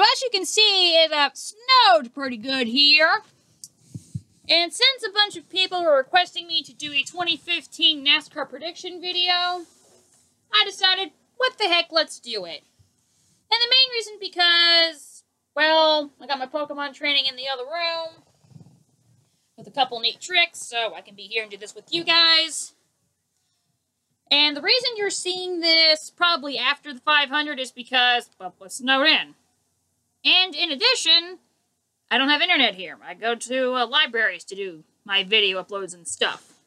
So as you can see, it snowed pretty good here. And since a bunch of people were requesting me to do a 2015 NASCAR prediction video, I decided, what the heck, let's do it. And the main reason because, well, I got my Pokemon training in the other room with a couple neat tricks, so I can be here and do this with you guys. And the reason you're seeing this probably after the 500 is because, well, it's snowed in. And in addition, I don't have internet here. I go to libraries to do my video uploads and stuff.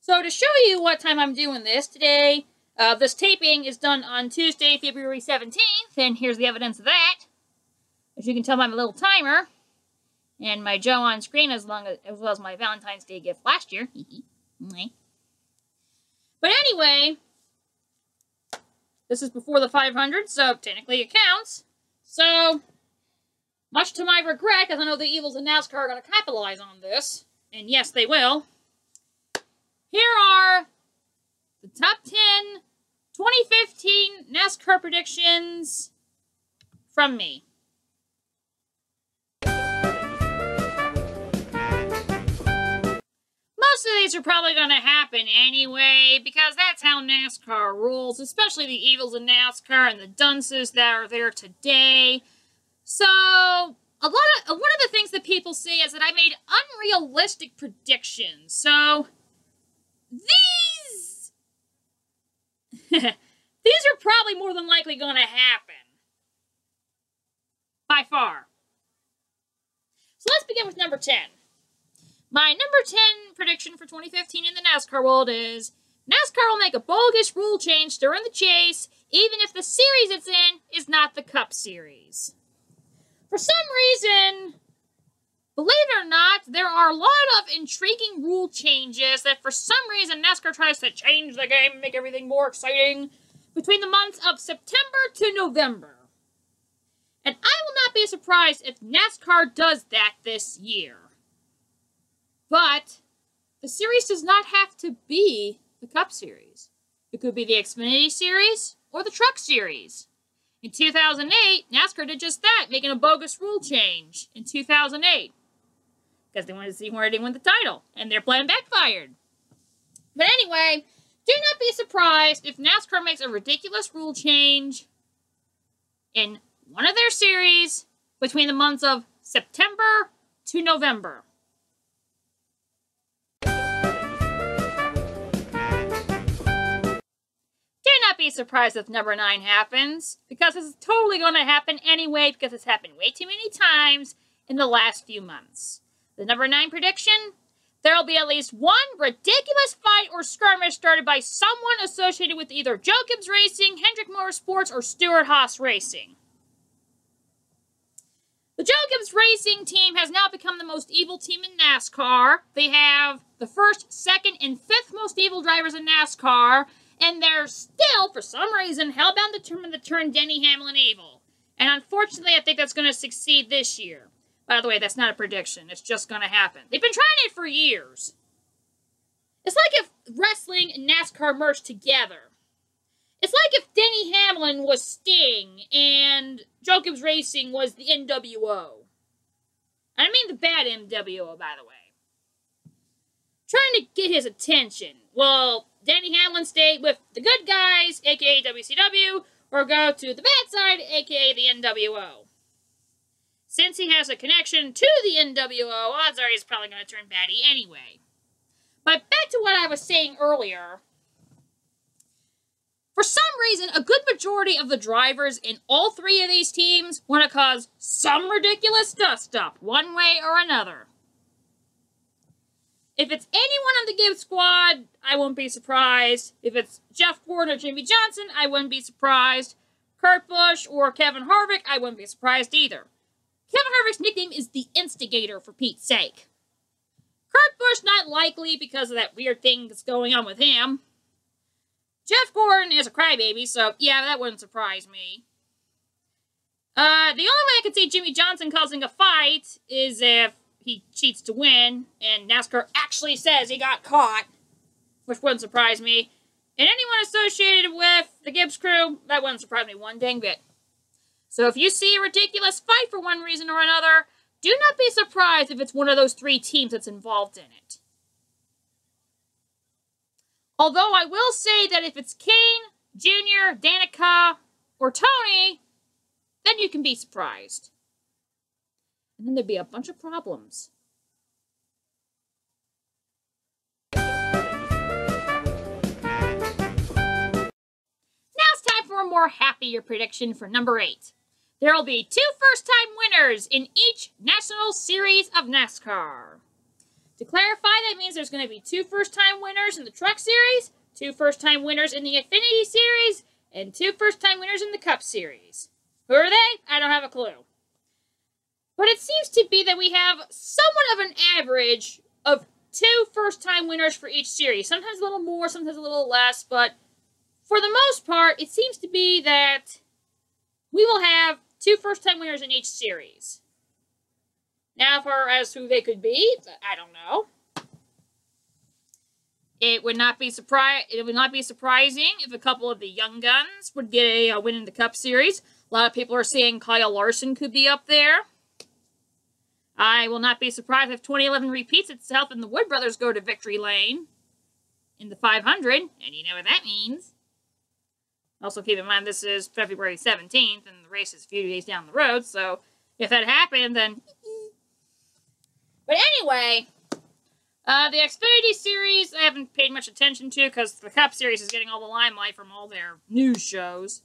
So to show you what time I'm doing this today, this taping is done on Tuesday, February 17th, and here's the evidence of that. As you can tell by my little timer, and my Joe on screen as well as my Valentine's Day gift last year. But anyway, this is before the 500, so technically it counts. So, much to my regret, because I know the evils in NASCAR are going to capitalize on this, and yes, they will. Here are the top 10 2015 NASCAR predictions from me. Most of these are probably going to happen anyway, because that's how NASCAR rules, especially the evils in NASCAR and the dunces that are there today. So, one of the things that people say is that I made unrealistic predictions. So, these are probably more than likely going to happen. By far. So let's begin with number 10. My number 10 prediction for 2015 in the NASCAR world is NASCAR will make a bogus rule change during the chase, even if the series it's in is not the Cup Series. For some reason, believe it or not, there are a lot of intriguing rule changes that for some reason NASCAR tries to change the game and make everything more exciting between the months of September to November. And I will not be surprised if NASCAR does that this year. But the series does not have to be the Cup Series. It could be the Xfinity Series or the Truck Series. In 2008, NASCAR did just that, making a bogus rule change in 2008. Because they wanted to see where they win the title, and their plan backfired. But anyway, do not be surprised if NASCAR makes a ridiculous rule change in one of their series between the months of September to November. Be surprised if number 9 happens, because it's totally going to happen anyway, because it's happened way too many times in the last few months. The number 9 prediction, there will be at least one ridiculous fight or skirmish started by someone associated with either Joe Gibbs Racing, Hendrick Motorsports, or Stewart-Haas Racing. The Joe Gibbs Racing team has now become the most evil team in NASCAR. They have the first, second, and fifth most evil drivers in NASCAR, and they're still, for some reason, hellbound determined to turn Denny Hamlin evil. And unfortunately, I think that's going to succeed this year. By the way, that's not a prediction. It's just going to happen. They've been trying it for years. It's like if wrestling and NASCAR merged together. It's like if Denny Hamlin was Sting and Joe Gibbs Racing was the NWO. I mean the bad NWO, by the way. Trying to get his attention. Well, Denny Hamlin stay with the good guys, a.k.a. WCW, or go to the bad side, a.k.a. the NWO. Since he has a connection to the NWO, odds are he's probably going to turn baddie anyway. But back to what I was saying earlier. For some reason, a good majority of the drivers in all three of these teams want to cause some ridiculous dust-up, one way or another. If it's anyone on the Gibbs squad, I won't be surprised. If it's Jeff Gordon or Jimmy Johnson, I wouldn't be surprised. Kurt Busch or Kevin Harvick, I wouldn't be surprised either. Kevin Harvick's nickname is the Instigator, for Pete's sake. Kurt Busch, not likely because of that weird thing that's going on with him. Jeff Gordon is a crybaby, so yeah, that wouldn't surprise me. The only way I could see Jimmy Johnson causing a fight is if he cheats to win, and NASCAR actually says he got caught, which wouldn't surprise me. And anyone associated with the Gibbs crew, that wouldn't surprise me one dang bit. So if you see a ridiculous fight for one reason or another, do not be surprised if it's one of those 3 teams that's involved in it. Although I will say that if it's Kane, Junior, Danica, or Tony, then you can be surprised. And then there'd be a bunch of problems. For a more happier prediction for number 8. There will be 2 first-time winners in each National Series of NASCAR. To clarify, that means there's going to be 2 first-time winners in the Truck Series, 2 first-time winners in the Xfinity Series, and 2 first-time winners in the Cup Series. Who are they? I don't have a clue. But it seems to be that we have somewhat of an average of 2 first-time winners for each series. Sometimes a little more, sometimes a little less, but for the most part, it seems to be that we will have 2 first-time winners in each series. Now, as to who they could be, I don't know. It would not be surprising if a couple of the young guns would get a win in the Cup Series. A lot of people are saying Kyle Larson could be up there. I will not be surprised if 2011 repeats itself and the Wood Brothers go to victory lane in the 500, and you know what that means. Also, keep in mind, this is February 17th, and the race is a few days down the road, so if that happened, then... But anyway, the Xfinity Series, I haven't paid much attention to, because the Cup Series is getting all the limelight from all their news shows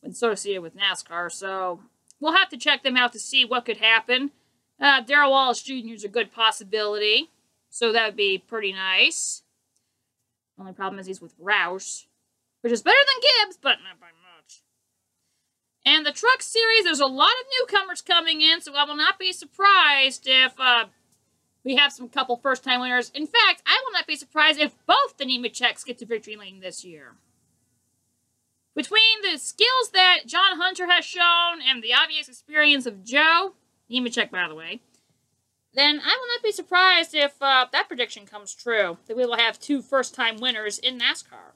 associated with NASCAR, so we'll have to check them out to see what could happen. Darrell Wallace Jr. is a good possibility, so that would be pretty nice. Only problem is he's with Roush, which is better than Gibbs, but not by much. And the Truck Series, there's a lot of newcomers coming in, so I will not be surprised if we have some couple first-time winners. In fact, I will not be surprised if both the Nemecheks get to victory lane this year. Between the skills that John Hunter has shown and the obvious experience of Joe, Nemechek, by the way, then I will not be surprised if that prediction comes true, that we will have 2 first-time winners in NASCAR.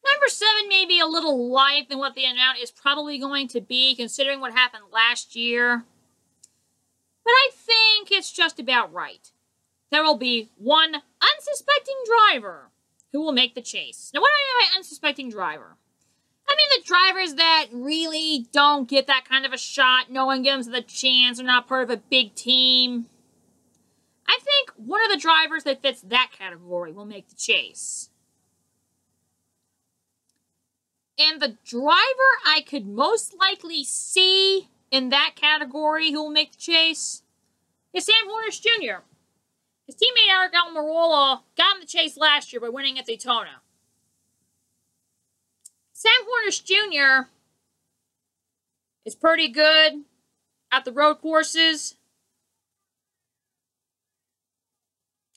Number 7 may be a little light than what the amount is probably going to be, considering what happened last year. But I think it's just about right. There will be 1 unsuspecting driver who will make the chase. Now, what do I mean by unsuspecting driver? I mean the drivers that really don't get that kind of a shot, no one gives them the chance, they're not part of a big team. I think one of the drivers that fits that category will make the chase. And the driver I could most likely see in that category who will make the chase is Sam Hornish Jr. His teammate Eric Almirola got in the chase last year by winning at Daytona. Sam Hornish Jr. is pretty good at the road courses.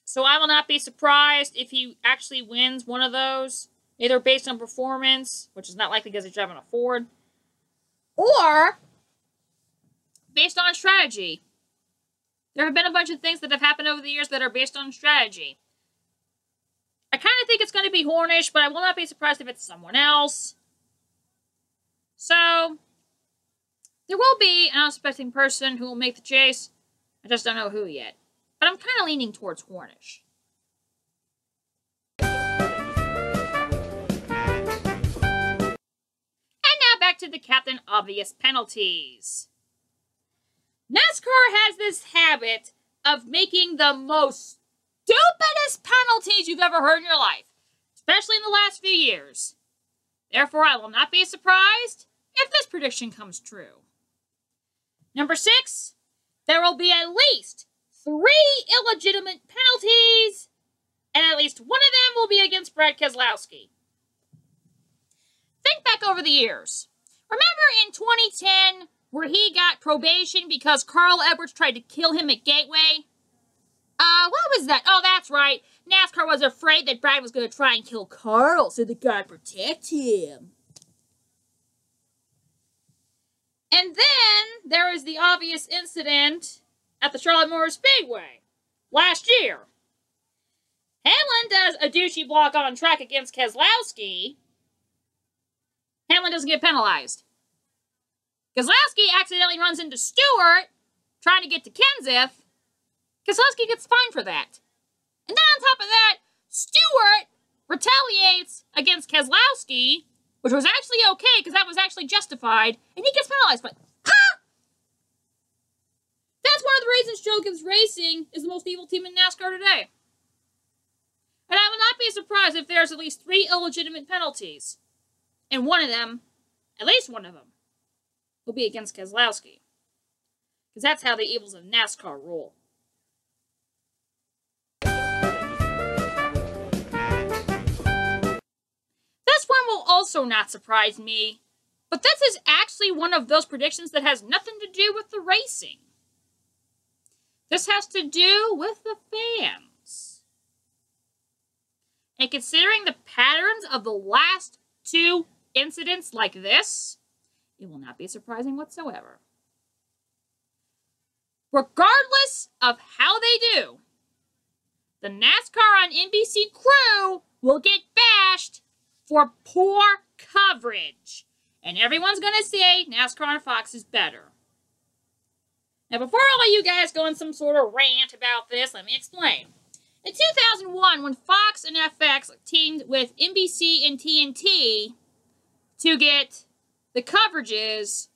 So I will not be surprised if he actually wins one of those, either based on performance, which is not likely because he's driving a Ford, or based on strategy. There have been a bunch of things that have happened over the years that are based on strategy. I kind of think it's going to be Hornish, but I will not be surprised if it's someone else. So, there will be an unsuspecting person who will make the chase. I just don't know who yet. But I'm kind of leaning towards Hornish. And now back to the Captain Obvious penalties. NASCAR has this habit of making the most stupidest penalties you've ever heard in your life, especially in the last few years. Therefore, I will not be surprised if this prediction comes true. Number 6, there will be at least 3 illegitimate penalties, and at least one of them will be against Brad Keselowski. Think back over the years. Remember in 2010 where he got probation because Carl Edwards tried to kill him at Gateway? What was that? Oh, that's right. NASCAR was afraid that Brad was going to try and kill Carl, so they got to protect him. And then there was the obvious incident at the Charlotte Motor Speedway last year. Hamlin does a douchey block on track against Keselowski. Hamlin doesn't get penalized. Keselowski accidentally runs into Stewart trying to get to Kenseth. Keselowski gets fined for that. And then on top of that, Stewart retaliates against Keselowski, which was actually okay because that was actually justified, and he gets penalized. But, that's one of the reasons Joe Gibbs Racing is the most evil team in NASCAR today. And I will not be surprised if there's at least 3 illegitimate penalties. And one of them, at least one of them, will be against Keselowski. Because that's how the evils of NASCAR roll. This one will also not surprise me, but this is actually one of those predictions that has nothing to do with the racing. This has to do with the fans. And considering the patterns of the last 2 incidents like this, it will not be surprising whatsoever. Regardless of how they do, the NASCAR on NBC crew will get bashed for poor coverage. And everyone's going to say NASCAR on Fox is better. Now, before all of you guys go on some sort of rant about this, let me explain. In 2001, when Fox and FX teamed with NBC and TNT to get the coverages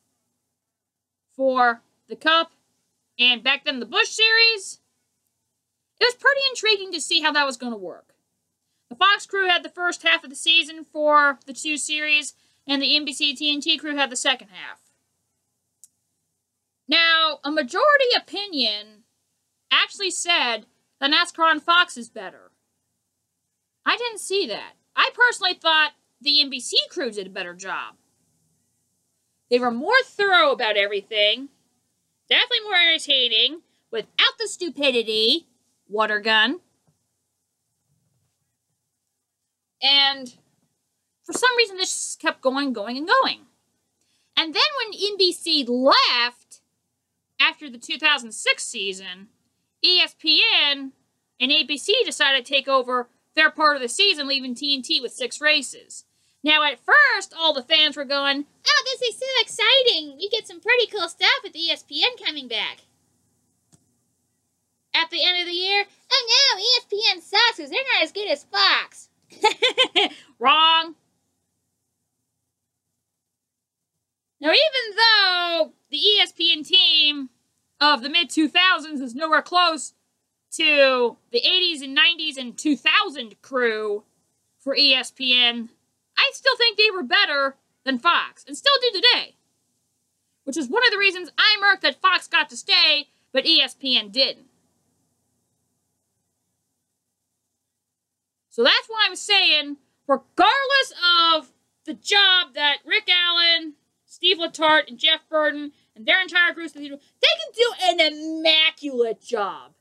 for the Cup and back then the Busch Series, it was pretty intriguing to see how that was going to work. The Fox crew had the first half of the season for the 2 series, and the NBC TNT crew had the second half. Now, a majority opinion actually said that NASCAR on Fox is better. I didn't see that. I personally thought the NBC crew did a better job. They were more thorough about everything, definitely more entertaining, without the stupidity, water gun. And for some reason, this just kept going and going and going. And then when NBC left after the 2006 season, ESPN and ABC decided to take over their part of the season, leaving TNT with 6 races. Now, at first, all the fans were going, "Oh, this is so exciting. We get some pretty cool stuff with ESPN coming back." At the end of the year, "Oh no, ESPN sucks because they're not as good as Fox." Wrong. Now, even though the ESPN team of the mid-2000s is nowhere close to the 80s and 90s and 2000 crew for ESPN, I still think they were better than Fox, and still do today. Which is one of the reasons I'm irked that Fox got to stay, but ESPN didn't. So that's why I'm saying, regardless of the job that Rick Allen, Steve Letarte, and Jeff Burton, and their entire crew, they can do an immaculate job.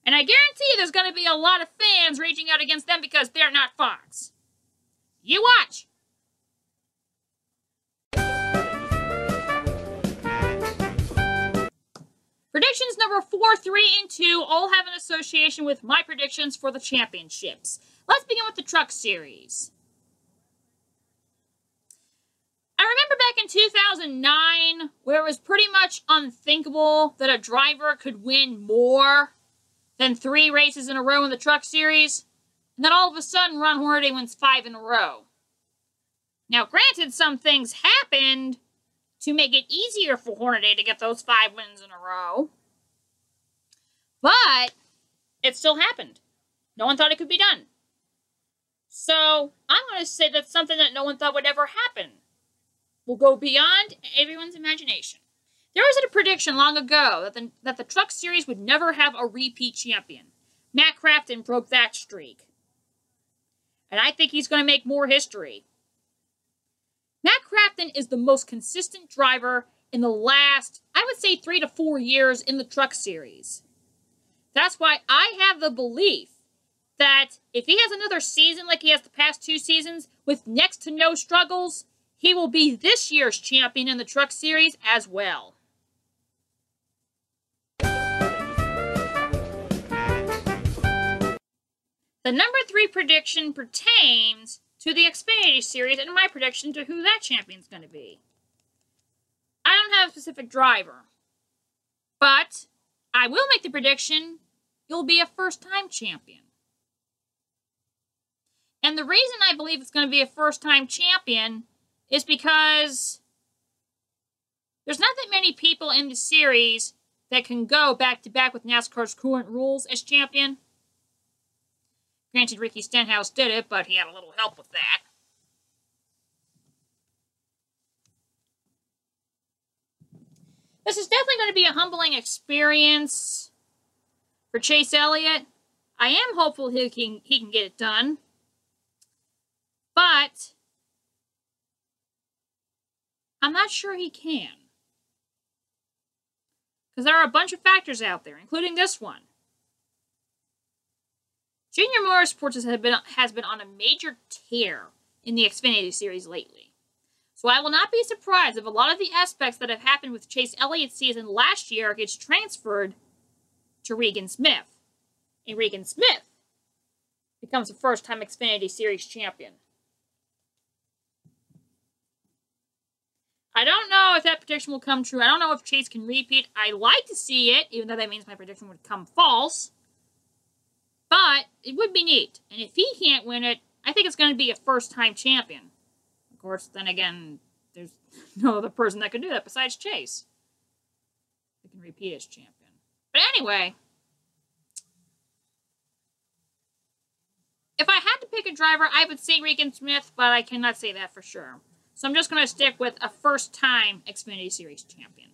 And I guarantee you there's going to be a lot of fans raging out against them because they're not Fox. You watch. Predictions number 4, 3, and 2 all have an association with my predictions for the championships. Let's begin with the Truck Series. I remember back in 2009 where it was pretty much unthinkable that a driver could win more than 3 races in a row in the Truck Series. And then all of a sudden, Ron Hornaday wins 5 in a row. Now, granted, some things happened to make it easier for Hornaday to get those 5 wins in a row. But it still happened. No one thought it could be done. So, I'm going to say that's something that no one thought would ever happen. Will go beyond everyone's imagination. There was a prediction long ago that the Truck Series would never have a repeat champion. Matt Crafton broke that streak. And I think he's going to make more history. Matt Crafton is the most consistent driver in the last, I would say, 3 to 4 years in the Truck Series. That's why I have the belief that if he has another season like he has the past 2 seasons with next to no struggles, he will be this year's champion in the Truck Series as well. The number 3 prediction pertains to the Xfinity Series and my prediction to who that champion's going to be. I don't have a specific driver, but I will make the prediction you'll be a first-time champion. And the reason I believe it's going to be a first-time champion is because there's not that many people in the series that can go back-to-back with NASCAR's current rules as champion. Granted, Ricky Stenhouse did it, but he had a little help with that. This is definitely going to be a humbling experience for Chase Elliott. I am hopeful he can get it done. But I'm not sure he can. Because there are a bunch of factors out there, including this one. Junior Motorsports has been on a major tear in the Xfinity Series lately. So I will not be surprised if a lot of the aspects that have happened with Chase Elliott's season last year gets transferred to Regan Smith. And Regan Smith becomes the first-time Xfinity Series champion. I don't know if that prediction will come true. I don't know if Chase can repeat. I like to see it, even though that means my prediction would come false. But it would be neat. And if he can't win it, I think it's going to be a first-time champion. Of course, then again, there's no other person that can do that besides Chase. That can repeat as champion. But anyway, if I had to pick a driver, I would say Regan Smith, but I cannot say that for sure. So I'm just going to stick with a first-time Xfinity Series champion.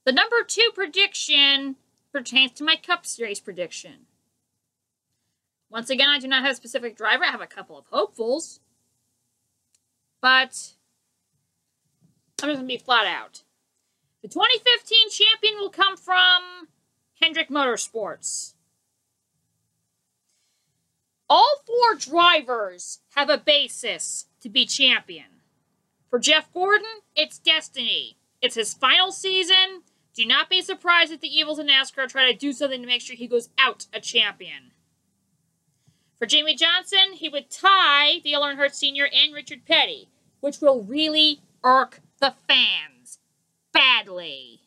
The number 2 prediction pertains to my Cup Series prediction. Once again, I do not have a specific driver. I have a couple of hopefuls. But I'm just going to be flat out. The 2015 champion will come from Hendrick Motorsports. All 4 drivers have a basis to be champion. For Jeff Gordon, it's destiny. It's his final season. Do not be surprised if the evils in NASCAR try to do something to make sure he goes out a champion. For Jamie Johnson, he would tie Dale Earnhardt Sr. and Richard Petty, which will really irk the fans badly.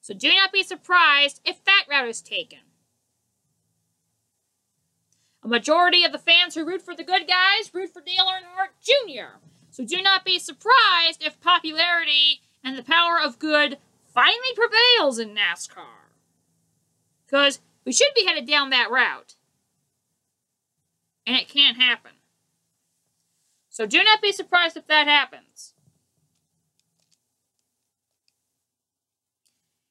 So do not be surprised if that route is taken. A majority of the fans who root for the good guys root for Dale Earnhardt Jr. So do not be surprised if popularity and the power of good finally prevails in NASCAR. Because we should be headed down that route. And it can't happen. So do not be surprised if that happens.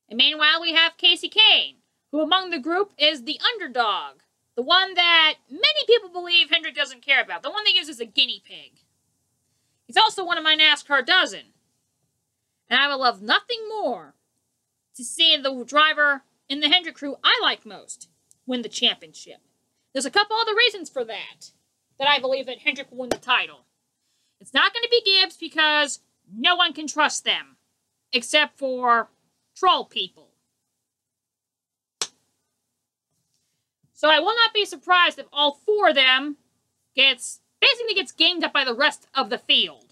And meanwhile, we have Casey Kane, who among the group is the underdog. The one that many people believe Hendrick doesn't care about. The one they use as a guinea pig. He's also one of my NASCAR dozen. And I would love nothing more to see the driver in the Hendrick crew I like most win the championship. There's a couple other reasons for that I believe that Hendrick will win the title. It's not going to be Gibbs because no one can trust them, except for troll people. So I will not be surprised if all 4 of them basically gets gamed up by the rest of the field.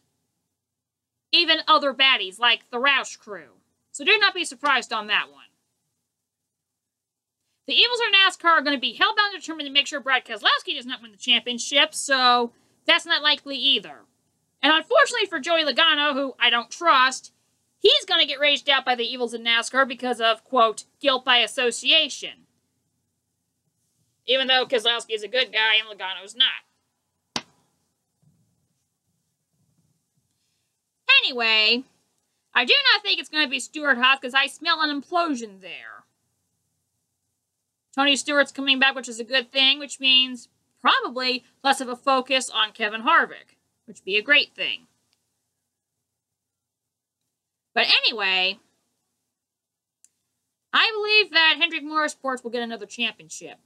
Even other baddies like the Roush crew. So do not be surprised on that one. The evils of NASCAR are going to be hellbound determined to make sure Brad Keselowski does not win the championship, so that's not likely either. And unfortunately for Joey Logano, who I don't trust, he's going to get raged out by the evils of NASCAR because of, quote, guilt by association. Even though Keselowski is a good guy and Logano's not. Anyway, I do not think it's going to be Stewart-Haas because I smell an implosion there. Tony Stewart's coming back, which is a good thing, which means probably less of a focus on Kevin Harvick, which would be a great thing. But anyway, I believe that Hendrick Motorsports will get another championship.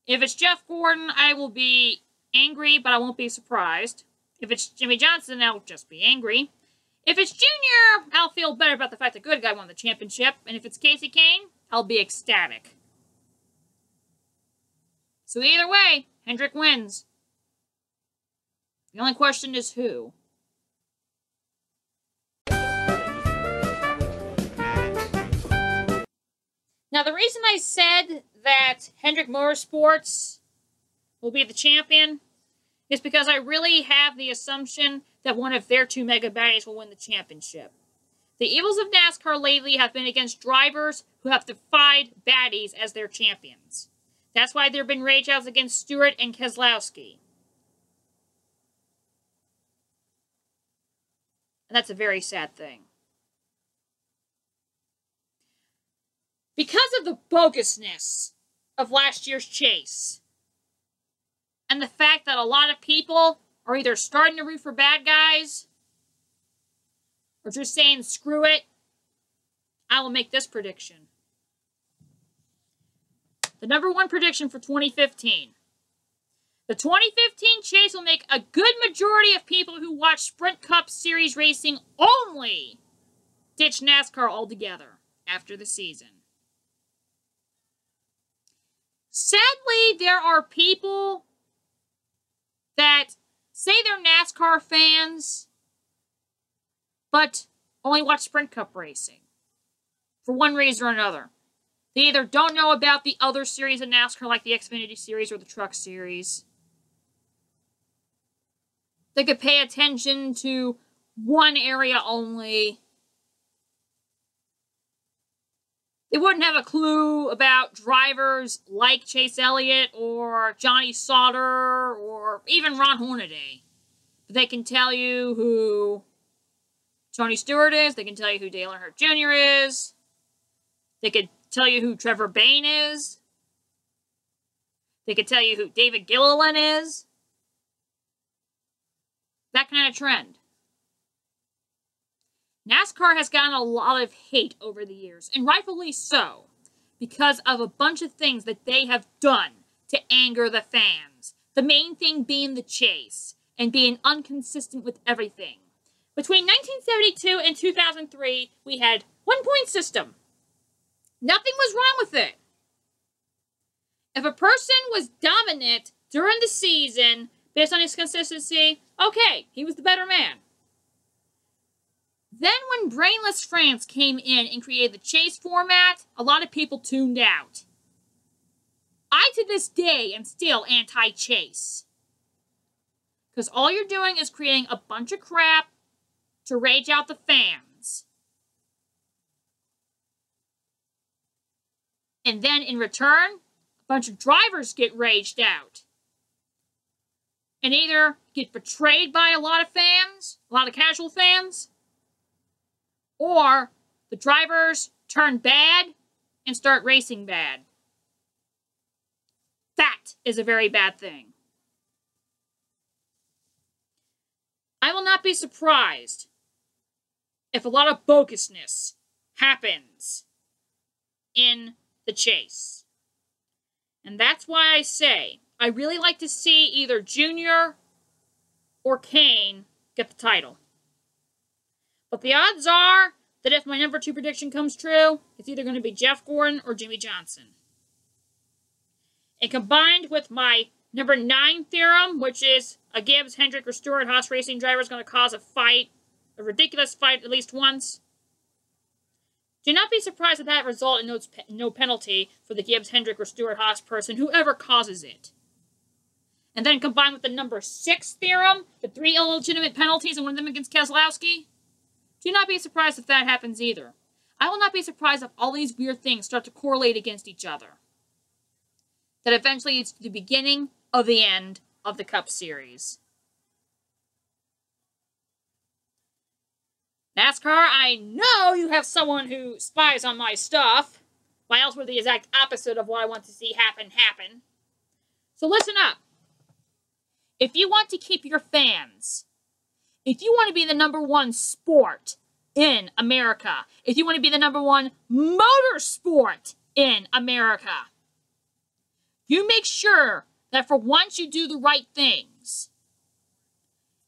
If it's Jeff Gordon, I will be angry, but I won't be surprised. If it's Jimmy Johnson, I'll just be angry. If it's Junior, I'll feel better about the fact the good guy won the championship. And if it's Casey Kane, I'll be ecstatic. So either way, Hendrick wins. The only question is who. Now, the reason I said that Hendrick Motorsports will be the champion is because I really have the assumption that one of their two mega baddies will win the championship. The evils of NASCAR lately have been against drivers who have defied baddies as their champions. That's why there have been rageouts against Stewart and Keselowski. And that's a very sad thing. Because of the bogusness of last year's chase, and the fact that a lot of people are either starting to root for bad guys, or just saying, screw it, I will make this prediction. The number one prediction for 2015. The 2015 chase will make a good majority of people who watch Sprint Cup Series racing only ditch NASCAR altogether after the season. Sadly, there are people that say they're NASCAR fans, but only watch Sprint Cup racing for one reason or another. They either don't know about the other series of NASCAR, like the Xfinity Series or the Truck Series. They could pay attention to one area only. They wouldn't have a clue about drivers like Chase Elliott or Johnny Sauter or even Ron Hornaday. But they can tell you who Tony Stewart is. They can tell you who Dale Earnhardt Jr. is. They could tell you who Trevor Bayne is. They could tell you who David Gilliland is. That kind of trend. NASCAR has gotten a lot of hate over the years, and rightfully so, because of a bunch of things that they have done to anger the fans. The main thing being the chase, and being inconsistent with everything. Between 1972 and 2003, we had one-point system. Nothing was wrong with it. If a person was dominant during the season, based on his consistency, okay, he was the better man. Then when Brainless France came in and created the chase format, a lot of people tuned out. I, to this day, am still anti-chase. Because all you're doing is creating a bunch of crap to rage out the fans. And then in return, a bunch of drivers get raged out. And either get betrayed by a lot of fans, a lot of casual fans, or the drivers turn bad and start racing bad. That is a very bad thing. I will not be surprised if a lot of bogusness happens in the chase. And that's why I say I really like to see either Junior or Kane get the title. But the odds are that if my number 2 prediction comes true, it's either going to be Jeff Gordon or Jimmy Johnson. And combined with my number 9 theorem, which is a Gibbs, Hendrick, or Stewart Haas racing driver is going to cause a fight, a ridiculous fight at least once, do not be surprised if that result in no penalty for the Gibbs, Hendrick, or Stewart Haas person, whoever causes it. And then combined with the number 6 theorem, the 3 illegitimate penalties and one of them against Keselowski, do not be surprised if that happens either. I will not be surprised if all these weird things start to correlate against each other. That eventually leads to the beginning of the end of the Cup Series. NASCAR, I know you have someone who spies on my stuff. Why else would the exact opposite of what I want to see happen. So listen up. If you want to keep your fans, if you want to be the number 1 sport in America, if you want to be the number 1 motorsport in America, you make sure that for once you do the right things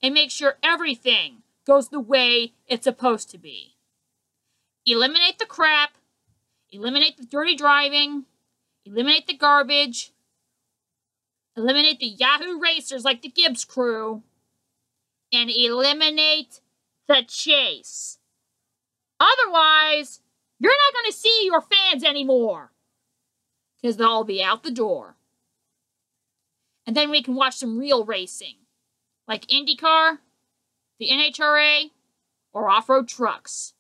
and make sure everything goes the way it's supposed to be. Eliminate the crap, eliminate the dirty driving, eliminate the garbage, eliminate the Yahoo racers like the Gibbs crew, and eliminate the chase. Otherwise, you're not going to see your fans anymore, because they'll all be out the door. And then we can watch some real racing, like IndyCar, the NHRA, or off-road trucks.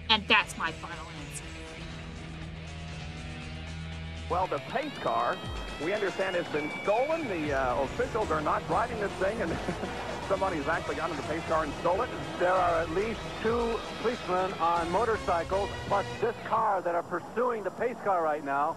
And that's my final answer. Well, the pace car, we understand, has been stolen. The officials are not driving this thing, and somebody's actually gotten in the pace car and stole it. There are at least 2 policemen on motorcycles, plus this car, that are pursuing the pace car right now.